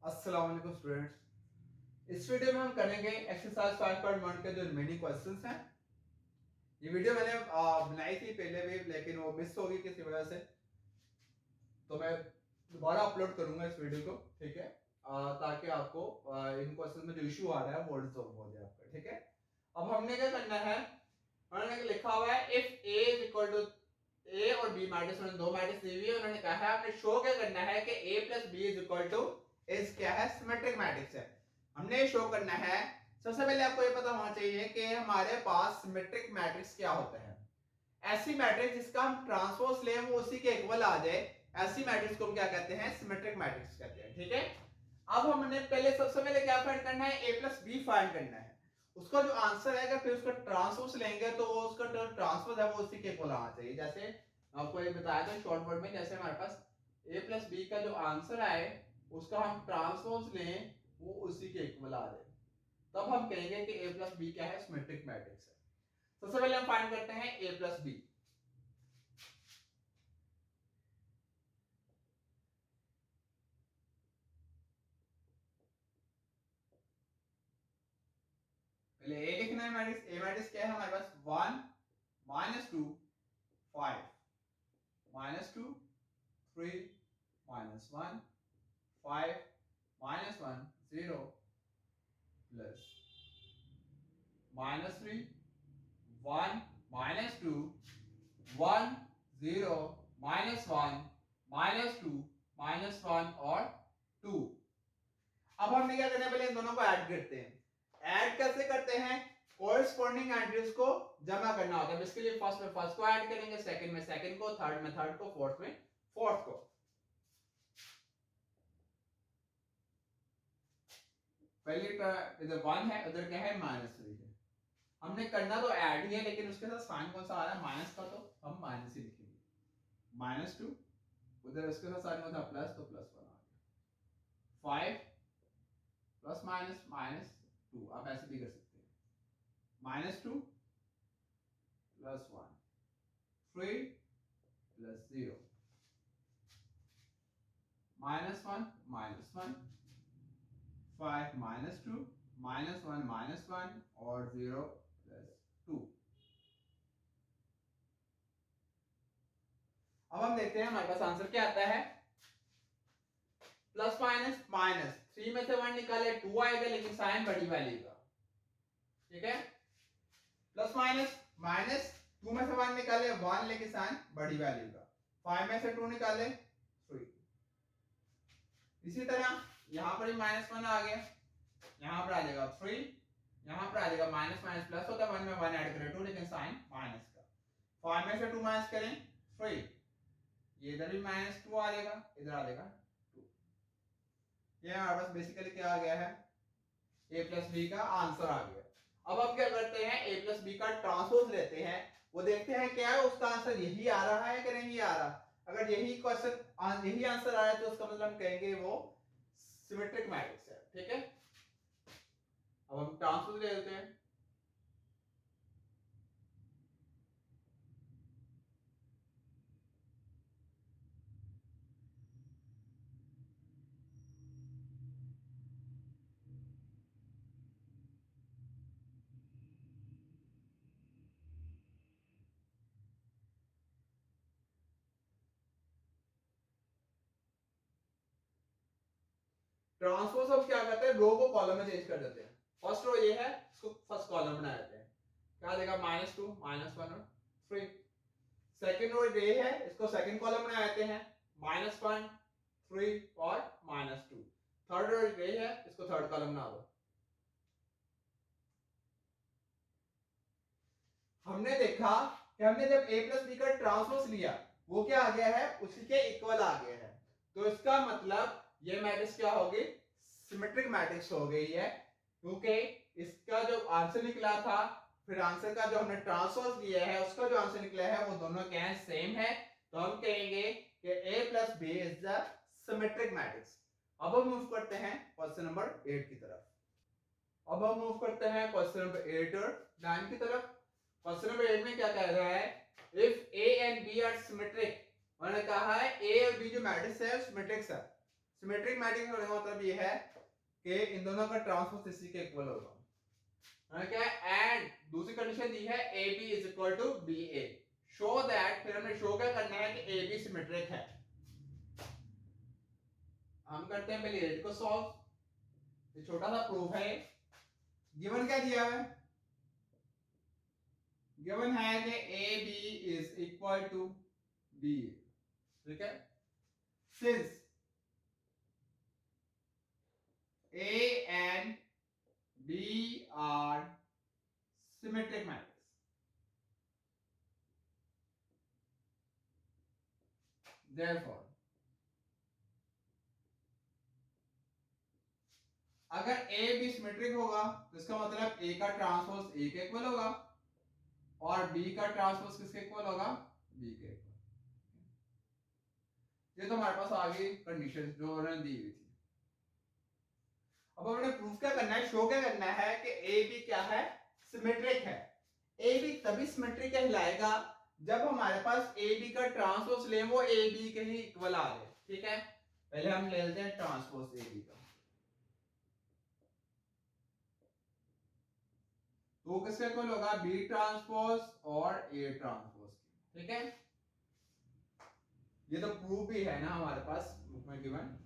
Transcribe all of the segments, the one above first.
अस्सलाम वालेकुम स्टूडेंट्स। इस वीडियो में हम करेंगे एक्सरसाइज 5.1 के जो रिमेनिंग क्वेश्चंस हैं। ये वीडियो मैंने बनाई थी पहले भी, लेकिन वो मिस हो गई किसी वजह से, तो मैं दोबारा अपलोड करूंगा इस वीडियो को, ठीक है। ताकि आपको इन क्वेश्चन में जो इशू आ रहा है वो रिजॉल्व हो जाए आपका, ठीक है। अब हमने क्या करना है, उन्होंने लिखा हुआ है if A is equal to A और बी मैट्रिक्स, उन्होंने दो मैट्रिक्स दी हुई है। उन्होंने कहा है आपने शो क्या करना है कि A plus B is equal to is क्या है, सिमेट्रिक मैट्रिक्स है। हमने ये शो करना है। सबसे पहले आपको ये पता होना चाहिए कि हमारे पास सिमेट्रिक मैट्रिक्स क्या होता है। ऐसी मैट्रिक्स जिसका हम ट्रांसपोज लें वो उसी के इक्वल आ जाए, ऐसी मैट्रिक्स को हम क्या कहते हैं, सिमेट्रिक मैट्रिक्स कहते हैं, ठीक है। अब हमने पहले सबसे पहले क्या फाइंड करना है, a प्लस बी फाइंड करना है। उसका जो आंसर आएगा फिर उसका ट्रांसपोज लेंगे तो वो उसका जो ट्रांसपोज है वो उसी के इक्वल आना चाहिए। जैसे आपको ये बताया था शॉर्ट वर्ड में, जैसे हमारे पास a प्लस बी का जो आंसर आए उसका हम ट्रांसपोज लें वो उसी के इक्वल आ जाए, तब हम कहेंगे कि a प्लस बी क्या है, सिमेट्रिक मैट्रिक्स है। सबसे पहले हम फाइंड करते हैं a प्लस बी। पहले ए लिखना है मैट्रिक्स। ए मैट्रिक्स क्या है हमारे पास, 1 -2 5 -2 3 -1 5 -1 0 प्लस -3 1 -2 1 0 -1 -2 -1 और 2। अब हमने क्या करना है, पहले इन दोनों को ऐड करते हैं। ऐड कैसे करते हैं, कोरिस्पोंडिंग एंट्रीज को जमा करना होता है। इसके लिए फर्स्ट में फर्स्ट को ऐड करेंगे, सेकंड में सेकंड को, थर्ड में थर्ड को, फोर्थ में फोर्थ को। पहले इधर 1 है, उधर क्या है, -3 है। हमने करना तो ऐड ही है, लेकिन उसके साथ साइन कौन सा आ रहा है, माइनस का, तो हम माइनस ही लिखेंगे। -2 उधर उसके साथ साइन कौन सा, प्लस, तो +1 आ गया। 5 प्लस माइनस -2, आप ऐसे भी कर सकते हैं, -2 +1 3 + 0 -1 -1 5 -2 -1 -1 और 0 + 2। अब हम देखते हैं हमारे पास आंसर क्या आता है। प्लस माइनस माइनस, 3 में से 1 निकाले 2 आएगा, लेकिन साइन बड़ी वैल्यू का, ठीक है। प्लस माइनस माइनस, 2 में से 1 निकाले 1, लेकिन साइन बड़ी वैल्यू का। 5 में से 2 निकाले 3। इसी तरह यहां पर ही -1 आ गया, यहां पर आ जाएगा 3, यहां पर आ जाएगा माइनस माइनस प्लस होता है, 1 में 1 ऐड करें 2, लेकिन साइन माइनस का। 5 में से 2 माइनस करें 3, ये इधर भी -2 आ जाएगा, इधर आ जाएगा 2। ये हमारे पास बेसिकली क्या आ गया है, a प्लस बी का आंसर आ गया। अब हम क्या करते हैं, a प्लस बी का ट्रांसपोज लेते हैं, वो देखते हैं क्या है उसका आंसर यही आ रहा है कि नहीं आ रहा। अगर यही क्वेश्चन यही आंसर आया तो उसका मतलब हम कहेंगे वो सिमेट्रिक मैट्रिक्स है, ठीक है। अब हम ट्रांसपोज ले लेते हैं। ट्रांसपोज हम क्या करते हैं, रो को कॉलम में चेंज कर देते हैं। फर्स्ट रो ये है, इसको फर्स्ट कॉलम बना देते हैं। क्या देगा, -2 -1 और 3। सेकंड रो ये है, इसको सेकंड कॉलम बना देते हैं, -1 3 और -2। थर्ड रो ये है, इसको थर्ड कॉलम बना दो। हमने देखा कि हमने जब a प्लस बी का ट्रांसपोज लिया वो क्या आ गया है, उसी के इक्वल आ गया है। तो इसका मतलब ये मैट्रिक्स क्या होगी, सिमेट्रिक मैट्रिक्स हो गई है, क्योंकि इसका जो आंसर निकला था फिर आंसर का जो हमने ट्रांसपोज लिया है उसका जो आंसर निकला है वो दोनों क्या है, सेम है। तो हम कहेंगे कि a plus B is the symmetric matrix. अब हम मूव करते हैं क्वेश्चन नंबर 8 की तरफ। अब हम मूव करते हैं क्वेश्चन नंबर 8 और 9 की तरफ। क्वेश्चन नंबर 8 में क्या कह रहा है, if A and B are symmetric, उन्होंने कहा है ए और बी जो मैट्रिक्स है सिमेट्रिक्स है। सिमेट्रिक मैट्रिक्स होने का मतलब ये है कि इन दोनों का ट्रांसपोज इसी के इक्वल होगा। क्या है? एंड दूसरी कंडीशन दी है A B is equal to B A. Show that, फिर हमने शो क्या करना है कि ए बी सिमेट्रिक है। हम करते हैं पहले रेट को सॉल्व। ये छोटा सा प्रूफ है। गिवन क्या दिया है? गिवन है कि A B is equal to B. ठीक है, since A and B are symmetric matrices, therefore अगर A B सिमेट्रिक होगा तो इसका मतलब A का ट्रांसपोज A के इक्वल होगा और B का ट्रांसपोज किसके इक्वल होगा? B के इक्वल। ये तो हमारे पास आ गई कंडीशन जो उन्होंने दी हुई थी। अब हमने प्रूफ क्या करना है, शो क्या करना है कि ए बी क्या है? सिमेट्रिक है। ए बी तभी सिमेट्रिक कहलाएगा जब हमारे पास ए बी का ट्रांसपोज ले वो ए बी के ही इक्वल आ जाए। ठीक है, पहले हम ले लेते हैं ट्रांसपोज ए बी का। तो किसके इक्वल होगा? बी ट्रांसपोज और ए ट्रांसपोज। ठीक है, ये तो प्रूफ भी है ना हमारे पास बुक में गिवन।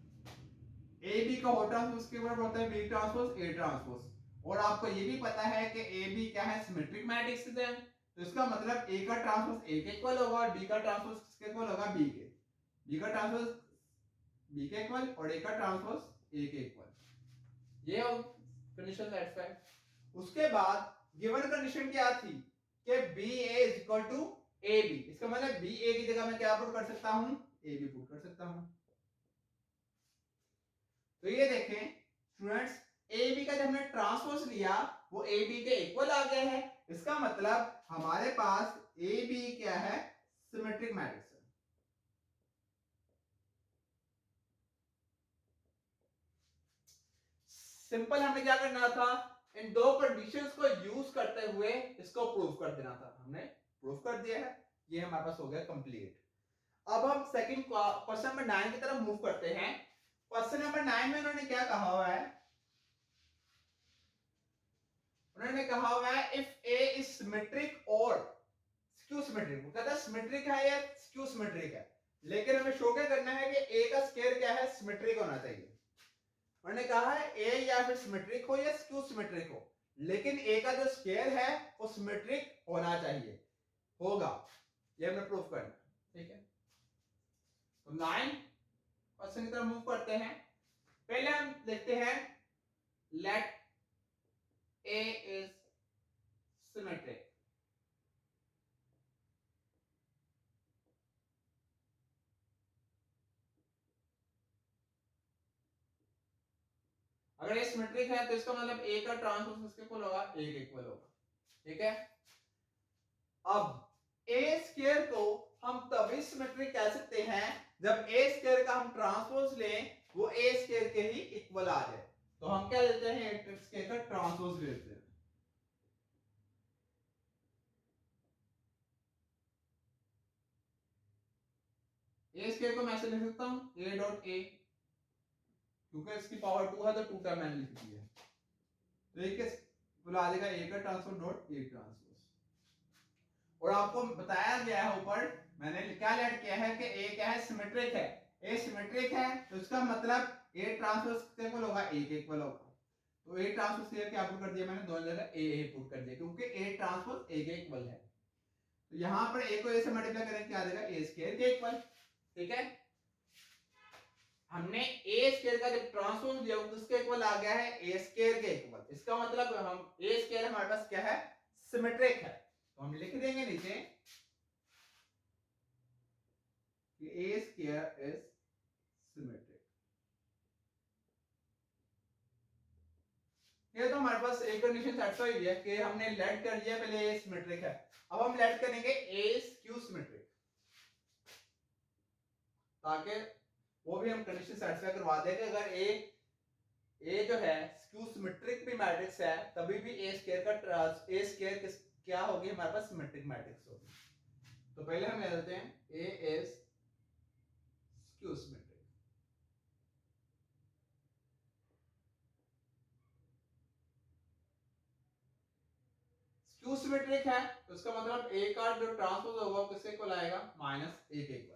ए बी का होल ट्रांसपोज के बराबर होता है बी ट्रांसपोज ए ट्रांसपोज। और आपको ये भी पता है कि ए बी क्या है? सिमेट्रिक मैट्रिक्स है। तो इसका मतलब ए का ट्रांसपोज ए के इक्वल होगा और बी का ट्रांसपोज किसके इक्वल होगा? बी के। बी का ट्रांसपोज बी के इक्वल और ए का ट्रांसपोज ए के इक्वल। ये कंडीशन सेटिस्फाई। उसके बाद गिवन कंडीशन क्या थी कि B A is equal to A B. इसका मतलब बी ए की जगह मैं क्या पुट कर सकता हूं? ए बी पुट कर सकता हूं। तो ये देखें स्टूडेंट्स, ए बी का जब हमने ट्रांसपोज लिया वो ए बी के इक्वल आ गया है। इसका मतलब हमारे पास ए बी क्या है? सिमेट्रिक मैट्रिक्स है। सिंपल हमने क्या करना था, इन दो कंडीशंस को यूज करते हुए इसको प्रूव कर देना था। हमने प्रूव कर दिया है, ये हमारे पास हो गया कंप्लीट। अब हम सेकंड क्वेश्चन नंबर 9 की तरफ मूव करते हैं। क्वेश्चन नंबर 9 में उन्होंने क्या कहा हुआ है? उन्होंने कहा हुआ है इफ ए इज सिमेट्रिक और स्क्यू सिमेट्रिक। वो कहता है सिमेट्रिक है या स्क्यू सिमेट्रिक है, लेकिन हमें शो क्या करना है कि ए का स्क्वायर क्या है? सिमेट्रिक होना चाहिए। उन्होंने कहा है ए या फिर सिमेट्रिक हो या स्क्यू सिमेट्रिक हो, लेकिन ए का जो स्क्वायर है वो सिमेट्रिक होना चाहिए, होगा। ये हमने प्रूफ करना। ठीक है, तो 9 क्वेश्चन की तरफ मूव करते हैं। पहले हम देखते हैं लेट ए इज सिमेट्रिक। अगर ये सिमेट्रिक है तो इसका मतलब ए का ट्रांसपोज किसके इक्वल होगा? ए के इक्वल होगा। ठीक है, अब ए स्क्वायर को हम तभी सिमेट्रिक कह सकते हैं जब ए स्क्वायर का हम ट्रांसपोज लें वो ए स्क्वायर के ही इक्वल आ जाए। तो हम क्या लेते हैं? ए स्क्वायर का ट्रांसपोज लेते हैं। ए स्क्वायर को मैं ऐसे लिख सकता हूं ए डॉट ए, क्योंकि इसकी पावर 2 है तो 2 टाइम मैंने लिख दी है। तो ये किस बुला देगा? ए का ट्रांसपोज डॉट ए ट्रांसपोज। और आपको बताया गया है ऊपर, मैंने क्या लेट किया है कि ए क्या है? सिमेट्रिक है। ए सिमेट्रिक है तो इसका मतलब ए ट्रांसपोज किसके इक्वल होगा? ए के इक्वल होगा। तो ए ट्रांसपोज क्या पुट कर दिया मैंने? दोनों जगह ए पुट कर दिया, क्योंकि ए ट्रांसपोज ए के इक्वल है। तो यहां पर ए को ए से मल्टीप्लाई करें क्या आ जाएगा? ए स्क्वायर के इक्वल। ठीक है, हमने ए स्क्वायर का जब ट्रांसपोज लिया वो किसके इक्वल आ गया है? ए स्क्वायर के इक्वल। इसका मतलब हम ए स्क्वायर हमारे पास क्या है? सिमेट्रिक है। तो हम लिख देंगे नीचे कि ए स्क्वायर इज सिमेट्रिक। ये तो हमारे पास एक कंडीशन सेटिस्फाई हुई है कि हमने लेट कर दिया पहले ए सिमेट्रिक है। अब हम लेट करेंगे ए स्क्यू सिमेट्रिक, ताकि वो भी हम कंडीशन सेटिस्फाई करवा दें कि अगर ए जो है स्क्यू सिमेट्रिक भी मैट्रिक्स है तभी भी ए स्क्वायर का ए स्क्वायर क्या होगी? हमारे पास सिमेट्रिक मैट्रिक्स होगी। तो पहले हम ले लेते हैं ए इज स्क्यू सिमेट्रिक। सिमेट्रिक है तो इसका मतलब ए का जो ट्रांसपोज होगा वो किसके इक्वल आएगा, माइनस ए के इक्वल।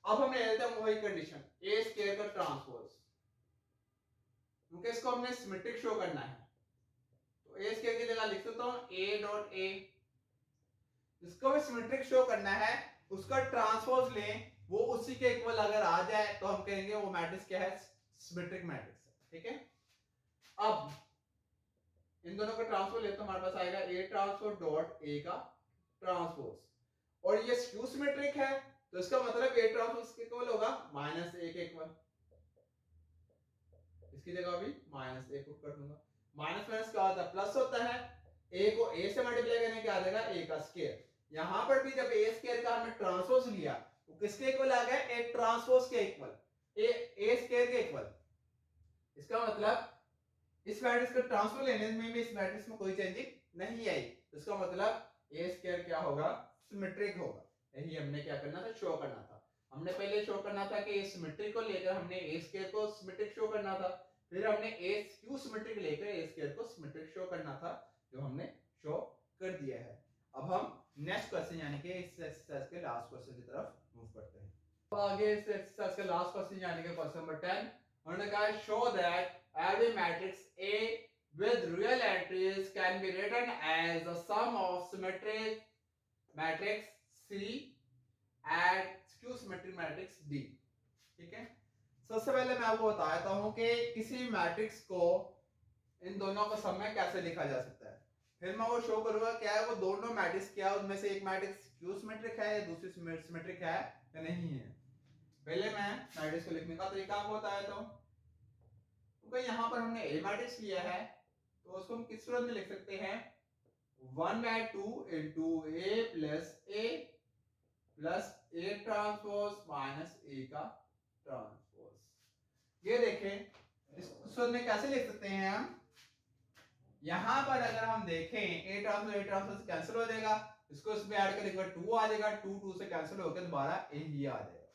अब हमने लेते हैं वही कंडीशन ए स्क्वायर का ट्रांसपोज, क्योंकि इसको हमने सिमेट्रिक शो करना है तो ए स्क्वायर की जगह लिख सकता हूं ए डॉट ए। जिसको भी सिमेट्रिक शो करना है उसका ट्रांसपोज लें, वो उसी के इक्वल अगर आ जाए तो हम कहेंगे वो मैट्रिक्स क्या है, सिमेट्रिक मैट्रिक्स है। ठीक है, अब इन दोनों का ट्रांसपोज ले तो हमारे पास आएगा ए ट्रांसपोज डॉट ए का ट्रांसपोज, और ये स्क्यू सिमेट्रिक है तो इसका मतलब ए ट्रांसपोज के इक्वल होगा माइनस ए के इक्वल। इसकी जगह भी माइनस ए पुट कर दूंगा। माइनस माइनस क्या होता है, प्लस होता है। ए को ए से मल्टीप्लाई करने के आ जाएगा ए का स्क्वायर। यहां पर भी जब ए स्क्वायर का हमने ट्रांसपोज लिया तो किसके इक्वल आ गया, ए ट्रांसपोज के इक्वल, ए स्क्वायर के इक्वल। इसका मतलब इस मैट्रिक्स का ट्रांसपोज लेने में भी इस मैट्रिक्स में कोई चेंजिंग नहीं आई, तो इसका मतलब ए स्क्वायर क्या होगा, सिमेट्रिक होगा। यही हमने क्या करना था, शो करना था। हमने पहले शो करना था कि सिमेट्रिक को लेकर हमने ए स्क्वायर को सिमेट्रिक शो करना था, फिर हमने ए स्क्यू सिमेट्रिक लेकर ए स्क्वायर को सिमेट्रिक शो करना था, जो हमने शो कर दिया है। अब हम नेक्स्ट क्वेश्चन यानी कि इस एक्सरसाइज के लास्ट क्वेश्चन की तरफ मूव करते हैं। तो आगे इस एक्सरसाइज का लास्ट क्वेश्चन यानी कि क्वेश्चन नंबर 10, उन्होंने कहा show that every matrix A with real entries can be written as the sum of symmetric matrix C and skew symmetric matrix D। ठीक है, सबसे पहले मैं आपको बताता हूं कि किसी मैट्रिक्स को इन दोनों का सम में कैसे लिखा जा सकता है, फिर मैं वो शो करूंगा क्या है वो दोनों मैट्रिक्स क्या है, उनमें से एक मैट्रिक्स स्क्यू सिमेट्रिक है या दूसरी सिमेट्रिक है या नहीं है। पहले मैं मैट्रिक्स को लिखने का तरीका आपको बताता हूं। तो यहाँ पर हमने ए मैट्रिक्स लिया है तो उसको हम किस सूरत में लिख सकते हैं, 1/2 into A plus A transpose minus A का ट्रांसपोज। ये देखें इस सूरत में कैसे लिख सकते हैं हम, यहां पर अगर हम देखें ए ट्रांसपोज कैंसिल हो जाएगा, इसको इसमें ऐड करेंगे 2 आ जाएगा, 2 से कैंसिल होकर दोबारा ए ही आ जाएगा,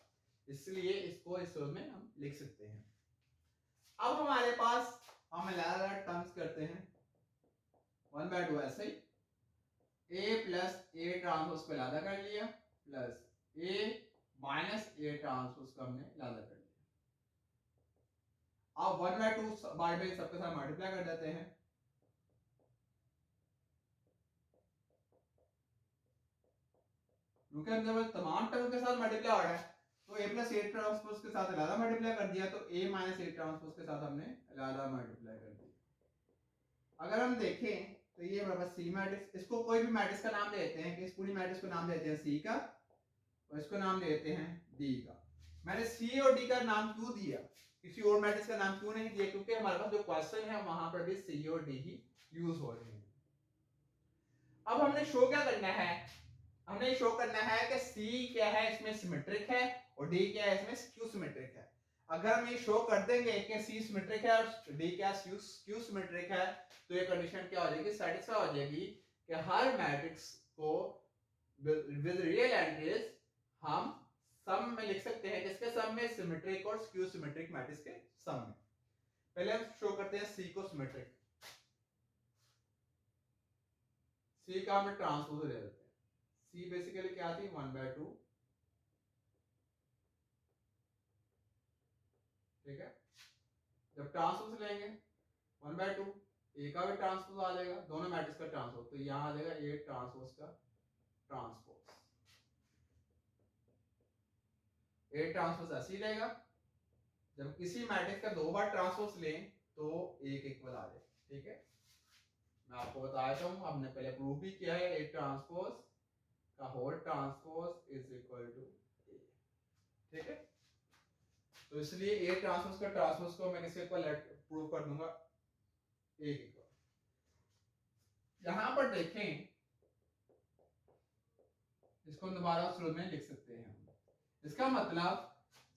इसलिए इसको इस सूरत में हम लिख सकते हैं। अब हमारे पास हम अलग टर्म्स करते हैं, 1/2 ऐसे ही a प्लस ए ट्रांसपोज को लादा कर लिया plus a minus A transpose को हमने लादा कर लिया। अब 1/2 बार में सबके साथ मल्टीप्लाई कर देते हैं, क्योंकि हमने तमाम टर्म के साथ मल्टीप्लाई हो रहा है तो a प्लस ए ट्रांसपोज के साथ अलग मल्टीप्लाई कर दिया, तो a माइनस ए ट्रांसपोज के साथ हमने अलग मल्टीप्लाई कर दिया। अगर हम देखें तो ये हमारे पास सी मैट्रिक्स, इसको कोई भी मैट्रिक्स का नाम देते हैं कि इस पूरी मैट्रिक्स को नाम देते हैं सी का और इसको नाम देते हैं डी का। मैंने सी और डी का नाम क्यों दिया, किसी और मैट्रिक्स का नाम क्यों नहीं दिया, क्योंकि हमारे पास जो क्वेश्चन है वहां पर भी सी और डी ही यूज हो रहे हैं। अब हमने शो क्या करना है, हमने शो करना है कि C क्या है इसमें सिमेट्रिक है और D क्या है इसमें स्क्यू सिमेट्रिक है। अगर हम ये शो कर देंगे कि C सिमेट्रिक है और D क्या स्क्यू सिमेट्रिक है तो ये कंडीशन क्या हो जाएगी, सेटिस्फाई हो जाएगी कि हर मैट्रिक्स को विद रियल एंट्रीज हम सम में लिख सकते हैं, किसके सम में, सिमेट्रिक और स्क्यू सिमेट्रिक मैट्रिक्स के सम में। पहले हम शो करते हैं C को सिमेट्रिक, C का हम ट्रांसपोज ले लेते हैं। C बेसिकली क्या थी, 1/2, ठीक है। जब ट्रांसपोज लेंगे 1/2 ए का भी ट्रांसपोज आ जाएगा, दोनों मैट्रिक्स का ट्रांसपोज, तो यहां आ जाएगा ए ट्रांसपोज का ट्रांसपोज, ए ट्रांसपोज ऐसे ही रहेगा। जब किसी मैट्रिक्स का 2 बार ट्रांसपोज लें तो ए के इक्वल आ जाए, ठीक है। मैं आपको बताया था, हमने पहले प्रूव भी किया है, ए ट्रांसपोज का whole transpose is equal to A, ठीक है। तो इसलिए ए ट्रांसपोज का ट्रांसपोज को मैं किसके इक्वल प्रूव कर दूंगा, ए के इक्वल। यहां पर देखें, इसको दोबारा शुरू में लिख सकते हैं हम। इसका मतलब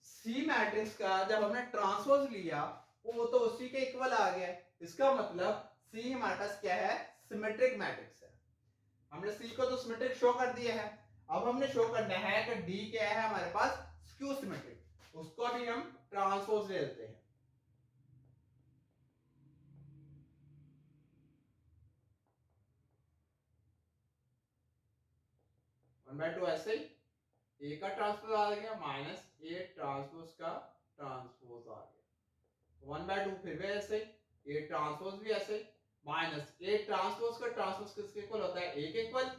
सी मैट्रिक्स का जब हमने ट्रांसपोज लिया वो तो उसी के इक्वल आ गया, इसका मतलब सी हमारे पास क्या है, सिमेट्रिक मैट्रिक्स है। हमने सी को तो सिमेट्रिक शो कर दिया है, अब हमने शो करना है कि डी क्या है हमारे पास, स्क्यू सिमेट्रिक, उसको भी हम ट्रांसपोज ले लेते हैं। 1/2 ऐसे ही ए का ट्रांसपोज आ गया माइनस ए ट्रांसपोज का ट्रांसपोज आ गया 1/2 फिर भी ऐसे ही ए ट्रांसपोज भी ऐसे ही माइनस ए ट्रांसपोज का ट्रांसपोज किसके इक्वल होता है ए के इक्वल।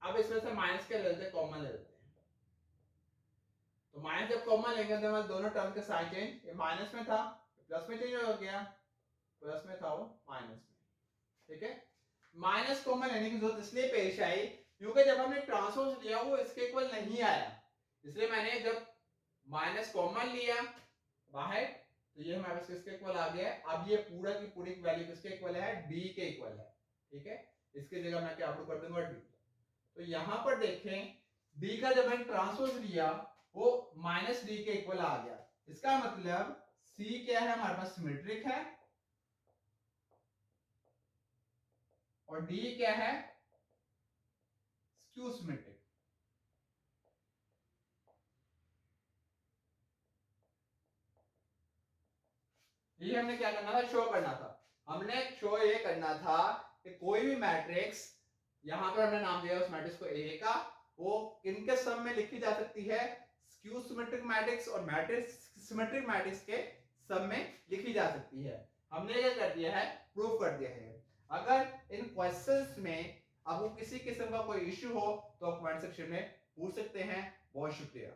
अब इसमें से माइनस क्या ले लेते हैं कॉमन ले लेते हैं तो माइनस जब कॉमन लेंगे तो हमारे दोनों टर्म के साइन चेंज ये माइनस में था प्लस में चेंज हो गया प्लस में था वो माइनस में ठीक है। माइनस कॉमन लेने की जरूरत इसलिए पेश आई क्योंकि जब हमने ट्रांसपोज लिया वो इसके इक्वल नहीं आया इसलिए मैंने जब माइनस कॉमन लिया बाहर तो ये हमारे पास किसके इक्वल आ गया है। अब ये पूरा की पूरी वैल्यू किसके इक्वल है डी के इक्वल है ठीक है। इसकी जगह मैं क्या पुट कर दूंगा डी। तो यहां पर देखें डी का जब मैंने ट्रांसपोज लिया वो माइनस डी के इक्वल आ गया। इसका मतलब सी क्या है हमारे पास सिमेट्रिक है और डी क्या है स्क्यू सिमेट्रिक। ये हमने क्या करना था शो करना था। हमने शो ये करना था कि कोई भी मैट्रिक्स यहां पर हमने नाम दिया उस मैट्रिक्स को ए का वो किनके सम में लिखी जा सकती है स्क्यू सिमेट्रिक मैट्रिक्स और मैट्रिक्स सिमेट्रिक मैट्रिक्स के सम में लिखी जा सकती है। हमने ये कर दिया है प्रूफ कर दिया है। अगर इन क्वेश्चंस में आपको किसी किस्म का कोई इश्यू हो तो आप कमेंट सेक्शन में पूछ सकते हैं। बहुत शुक्रिया।